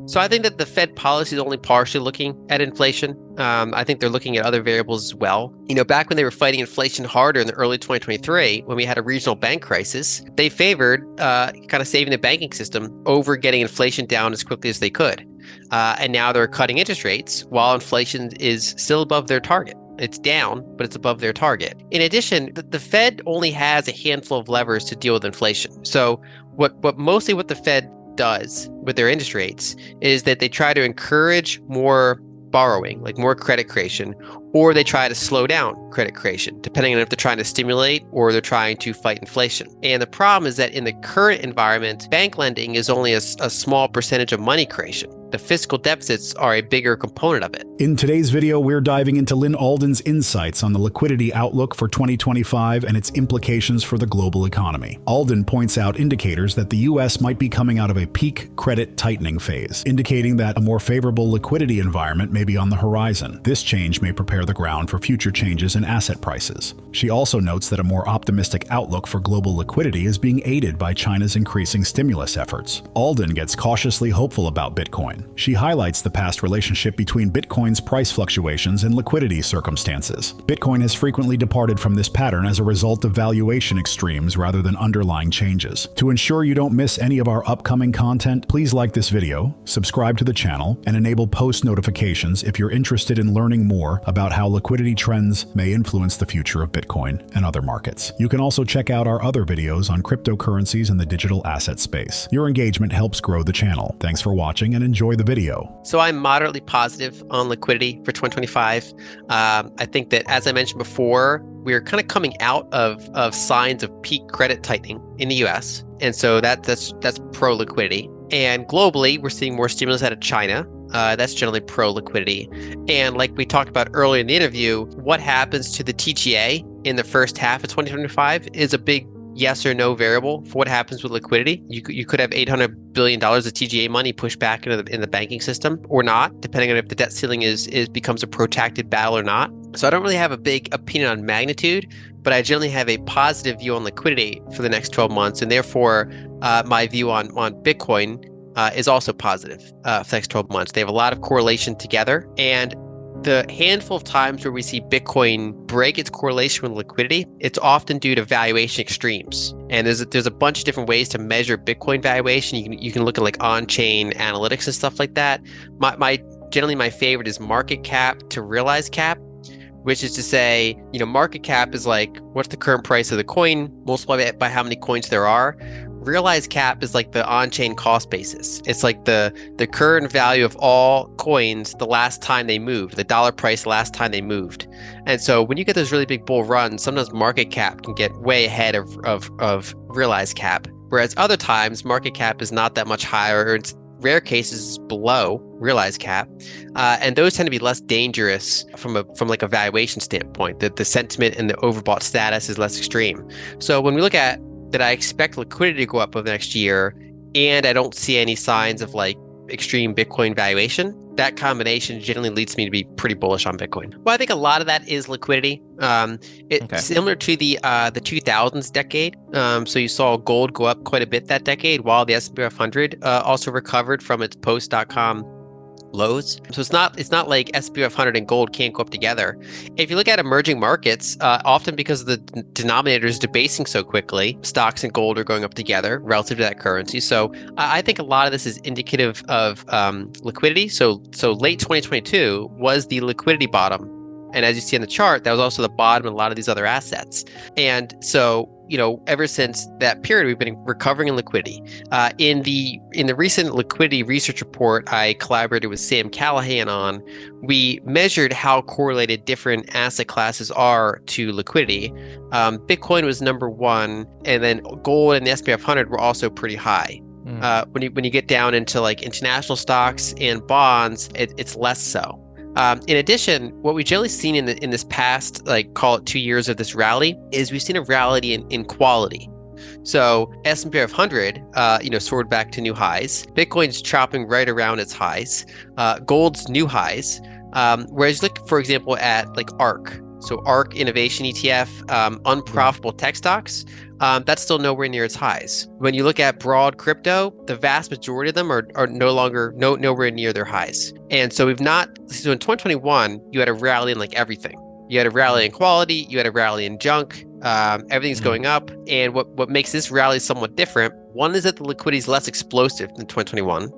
So I think that the Fed policy is only partially looking at inflation. I think they're looking at other variables as well. Back when they were fighting inflation harder in the early 2023, when we had a regional bank crisis, they favored kind of saving the banking system over getting inflation down as quickly as they could. And now they're cutting interest rates while inflation is still above their target. It's down, but it's above their target. In addition, the Fed only has a handful of levers to deal with inflation. So what the Fed does with their interest rates is that they try to encourage more borrowing, like more credit creation, or they try to slow down credit creation, depending on if they're trying to stimulate or they're trying to fight inflation. And the problem is that in the current environment, bank lending is only a small percentage of money creation. The fiscal deficits are a bigger component of it. In today's video, we're diving into Lyn Alden's insights on the liquidity outlook for 2025 and its implications for the global economy. Alden points out indicators that the U.S. might be coming out of a peak credit tightening phase, indicating that a more favorable liquidity environment may be on the horizon. This change may prepare the ground for future changes in asset prices. She also notes that a more optimistic outlook for global liquidity is being aided by China's increasing stimulus efforts. Alden gets cautiously hopeful about Bitcoin. She highlights the past relationship between Bitcoin's price fluctuations and liquidity circumstances. Bitcoin has frequently departed from this pattern as a result of valuation extremes rather than underlying changes. To ensure you don't miss any of our upcoming content, please like this video, subscribe to the channel, and enable post notifications if you're interested in learning more about how liquidity trends may influence the future of Bitcoin and other markets. You can also check out our other videos on cryptocurrencies and the digital asset space. Your engagement helps grow the channel. Thanks for watching and enjoy the video. So I'm moderately positive on liquidity for 2025. I think that, as I mentioned before, we're kind of coming out of signs of peak credit tightening in the US. And so that's pro liquidity. And globally, we're seeing more stimulus out of China. That's generally pro liquidity. And like we talked about earlier in the interview, what happens to the TGA in the first half of 2025 is a big yes or no variable for what happens with liquidity. You could have $800 billion of TGA money pushed back in the banking system or not, depending on if the debt ceiling becomes a protracted battle or not. So I don't really have a big opinion on magnitude, but I generally have a positive view on liquidity for the next 12 months. And therefore, my view on Bitcoin is also positive for the next 12 months. They have a lot of correlation together. And the handful of times where we see Bitcoin break its correlation with liquidity, it's often due to valuation extremes. And there's a bunch of different ways to measure Bitcoin valuation. You can look at like on-chain analytics and stuff like that. Generally my favorite is market cap to realized cap, which is to say, market cap is like, what's the current price of the coin multiplied by how many coins there are. Realized cap is like the on-chain cost basis. It's like the current value of all coins the last time they moved, the dollar price the last time they moved. And so when you get those really big bull runs, sometimes market cap can get way ahead of realized cap. Whereas other times, market cap is not that much higher, or it's rare cases below realized cap. And those tend to be less dangerous from like a valuation standpoint. The sentiment and the overbought status is less extreme. So when we look at that, I expect liquidity to go up over the next year, and I don't see any signs of like extreme Bitcoin valuation. That combination generally leads me to be pretty bullish on Bitcoin. Well, I think a lot of that is liquidity. It's similar to the 2000s decade. So you saw gold go up quite a bit that decade, while the S&P 500 also recovered from its post.com lows. So it's not like S&P 500 and gold can't go up together. If you look at emerging markets, often because the denominator is debasing so quickly, stocks and gold are going up together relative to that currency. So I think a lot of this is indicative of liquidity. So late 2022 was the liquidity bottom. And as you see on the chart, that was also the bottom of a lot of these other assets. And so, ever since that period, we've been recovering in liquidity. In the recent liquidity research report I collaborated with Sam Callahan on, we measured how correlated different asset classes are to liquidity. Bitcoin was number one, and then gold and the S&P 500 were also pretty high. When you get down into like international stocks and bonds, it's less so. In addition, what we've generally seen in this past, like call it 2 years of this rally, is we've seen a rally in quality. So S&P 500, soared back to new highs. Bitcoin's chopping right around its highs. Gold's new highs. Whereas look, for example, at like ARK. so ARK Innovation ETF, unprofitable tech stocks, that's still nowhere near its highs. When you look at broad crypto, the vast majority of them are nowhere near their highs. And so in 2021, you had a rally in like everything. You had a rally in quality, you had a rally in junk, everything's going up. And what makes this rally somewhat different, one is that the liquidity is less explosive than 2021,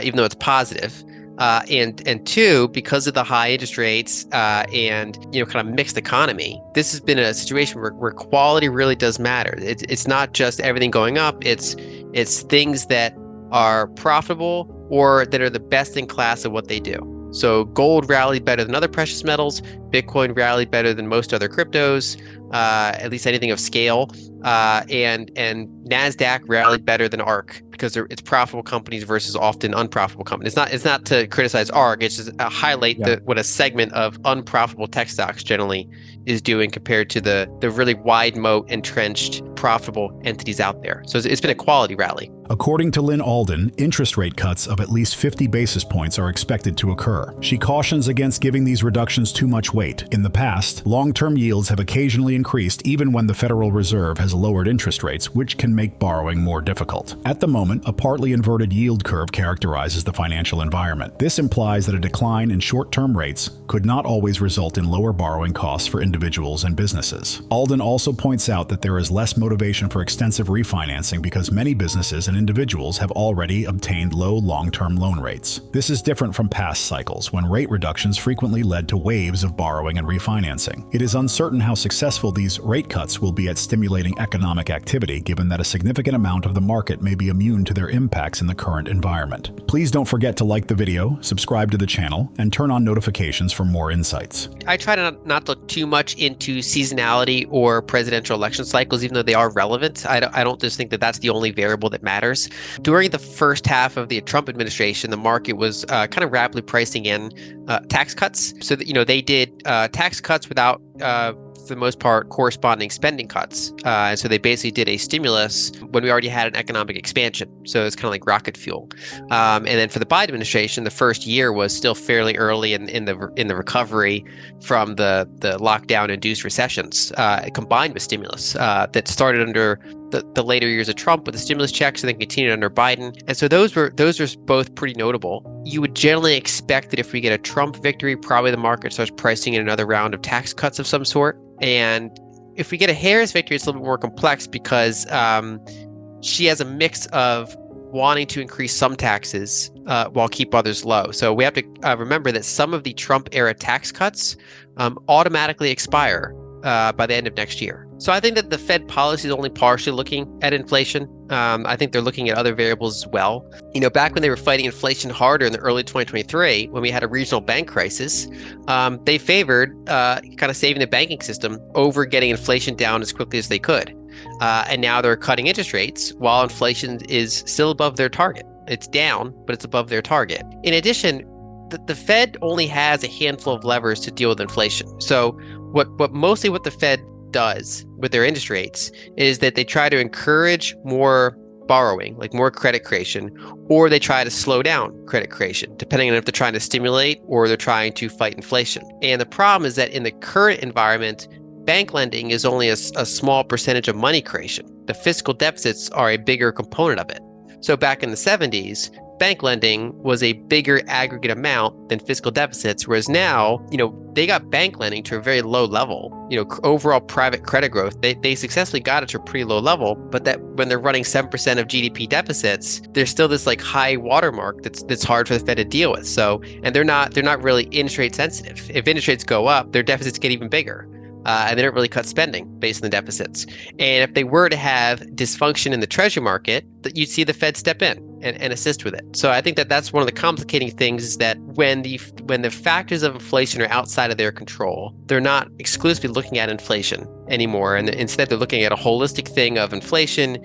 even though it's positive. And two, because of the high interest rates and kind of mixed economy, this has been a situation where quality really does matter. It's not just everything going up. It's things that are profitable or that are the best in class of what they do. So gold rallied better than other precious metals. Bitcoin rallied better than most other cryptos, at least anything of scale. And NASDAQ rallied better than ARK because it's profitable companies versus often unprofitable companies. It's not to criticize ARK. It's just highlight what a segment of unprofitable tech stocks generally is doing compared to the really wide moat entrenched profitable entities out there. So it's been a quality rally. According to Lyn Alden, interest rate cuts of at least 50 basis points are expected to occur. She cautions against giving these reductions too much weight. In the past, long-term yields have occasionally increased even when the Federal Reserve has lowered interest rates, which can make borrowing more difficult. At the moment, a partly inverted yield curve characterizes the financial environment. This implies that a decline in short-term rates could not always result in lower borrowing costs for individuals and businesses. Alden also points out that there is less motivation for extensive refinancing because many businesses and individuals have already obtained low long-term loan rates. This is different from past cycles, when rate reductions frequently led to waves of borrowing and refinancing. It is uncertain how successful these rate cuts will be at stimulating economic activity, given that a significant amount of the market may be immune to their impacts in the current environment. Please don't forget to like the video, subscribe to the channel, and turn on notifications for more insights. I try to not look too much into seasonality or presidential election cycles, even though they are relevant. I don't just think that that's the only variable that matters. During the first half of the Trump administration, the market was kind of rapidly pricing in tax cuts. So that, they did tax cuts without, for the most part, corresponding spending cuts. And so they basically did a stimulus when we already had an economic expansion. So it's kind of like rocket fuel. And then for the Biden administration, the first year was still fairly early in the recovery from the lockdown-induced recessions, combined with stimulus that started under the later years of Trump with the stimulus checks and then continued under Biden. And so those were both pretty notable. You would generally expect that if we get a Trump victory, probably the market starts pricing in another round of tax cuts of some sort. And if we get a Harris victory, it's a little bit more complex because she has a mix of wanting to increase some taxes while keep others low. So we have to remember that some of the Trump era tax cuts automatically expire by the end of next year. So I think that the Fed policy is only partially looking at inflation. I think they're looking at other variables as well. Back when they were fighting inflation harder in the early 2023, when we had a regional bank crisis, they favored kind of saving the banking system over getting inflation down as quickly as they could. And now they're cutting interest rates while inflation is still above their target. It's down, but it's above their target. In addition, the Fed only has a handful of levers to deal with inflation. So what the Fed does with their interest rates is that they try to encourage more borrowing, like more credit creation, or they try to slow down credit creation, depending on if they're trying to stimulate or they're trying to fight inflation. And the problem is that in the current environment, bank lending is only a small percentage of money creation. The fiscal deficits are a bigger component of it. So back in the 70s, bank lending was a bigger aggregate amount than fiscal deficits, whereas now, they got bank lending to a very low level. Overall private credit growth, they successfully got it to a pretty low level, but that when they're running 7% of GDP deficits, there's still this like high watermark that's hard for the Fed to deal with. So, and they're not really interest rate sensitive. If interest rates go up, their deficits get even bigger. And they don't really cut spending based on the deficits. And if they were to have dysfunction in the treasury market, that you'd see the Fed step in and assist with it. So I think that that's one of the complicating things is that when the factors of inflation are outside of their control, they're not exclusively looking at inflation anymore. And instead, they're looking at a holistic thing of inflation,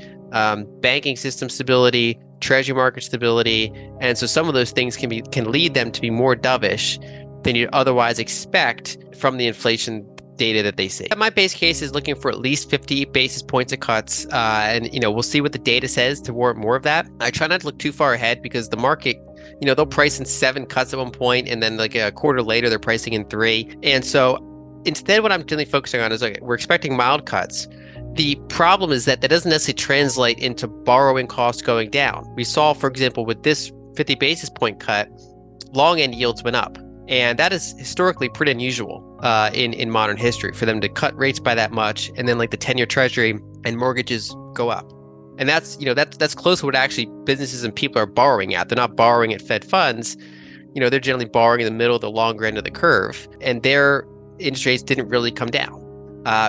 banking system stability, treasury market stability. And so some of those things can lead them to be more dovish than you'd otherwise expect from the inflation data that they see. My base case is looking for at least 50 basis points of cuts, and we'll see what the data says to warrant more of that. I try not to look too far ahead because the market, they'll price in 7 cuts at one point, and then like a quarter later they're pricing in 3, and so instead, what I'm generally focusing on is, okay, we're expecting mild cuts. The problem is that doesn't necessarily translate into borrowing costs going down. We saw, for example, with this 50 basis point cut, long end yields went up. And that is historically pretty unusual in modern history for them to cut rates by that much, and then like the 10-year treasury and mortgages go up. And that's close to what actually businesses and people are borrowing at. They're not borrowing at Fed funds. They're generally borrowing in the middle of the longer end of the curve, and their interest rates didn't really come down.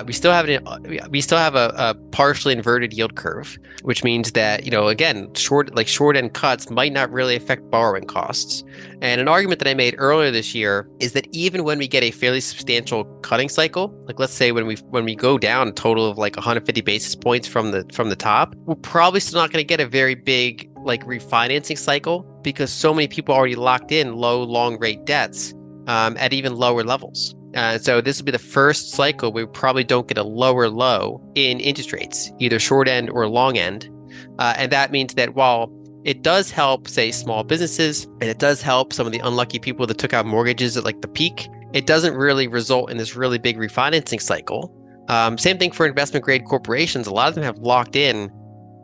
We still have a partially inverted yield curve, which means that, again, short end cuts might not really affect borrowing costs. And an argument that I made earlier this year is that even when we get a fairly substantial cutting cycle, like let's say when we go down a total of like 150 basis points from the top, we're probably still not going to get a very big like refinancing cycle, because so many people already locked in low long rate debts at even lower levels. So this will be the first cycle we probably don't get a lower low in interest rates, either short end or long end. And that means that while it does help, say, small businesses, and it does help some of the unlucky people that took out mortgages at like the peak, it doesn't really result in this really big refinancing cycle. Same thing for investment grade corporations. A lot of them have locked in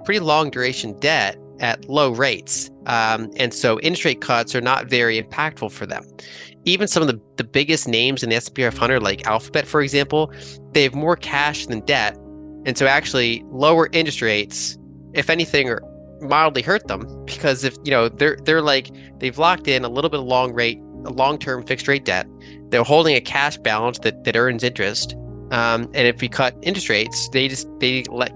pretty long duration debt at low rates. And so interest rate cuts are not very impactful for them. Even some of the biggest names in the S&P 500, like Alphabet, for example, they have more cash than debt. And so actually lower interest rates, if anything, are mildly hurt them, because if, they're like, they've locked in a little bit of long-term fixed rate debt. They're holding a cash balance that earns interest. And if we cut interest rates, they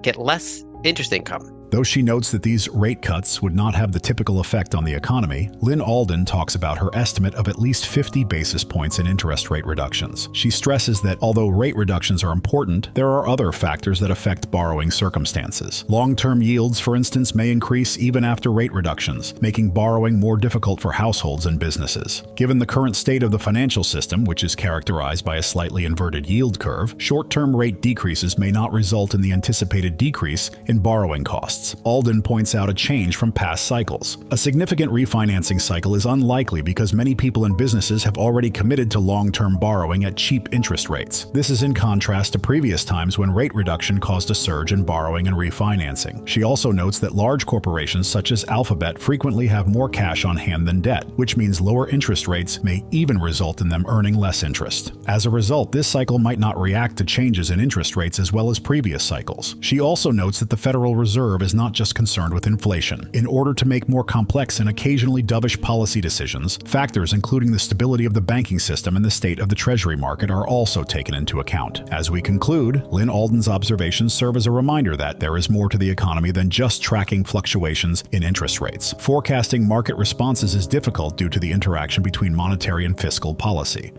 get less interest income. Though she notes that these rate cuts would not have the typical effect on the economy, Lyn Alden talks about her estimate of at least 50 basis points in interest rate reductions. She stresses that although rate reductions are important, there are other factors that affect borrowing circumstances. Long-term yields, for instance, may increase even after rate reductions, making borrowing more difficult for households and businesses. Given the current state of the financial system, which is characterized by a slightly inverted yield curve, short-term rate decreases may not result in the anticipated decrease in borrowing costs. Alden points out a change from past cycles. A significant refinancing cycle is unlikely because many people and businesses have already committed to long-term borrowing at cheap interest rates. This is in contrast to previous times when rate reduction caused a surge in borrowing and refinancing. She also notes that large corporations such as Alphabet frequently have more cash on hand than debt, which means lower interest rates may even result in them earning less interest. As a result, this cycle might not react to changes in interest rates as well as previous cycles. She also notes that the Federal Reserve is not just concerned with inflation. In order to make more complex and occasionally dovish policy decisions, factors including the stability of the banking system and the state of the treasury market are also taken into account. As we conclude, Lyn Alden's observations serve as a reminder that there is more to the economy than just tracking fluctuations in interest rates. Forecasting market responses is difficult due to the interaction between monetary and fiscal policy.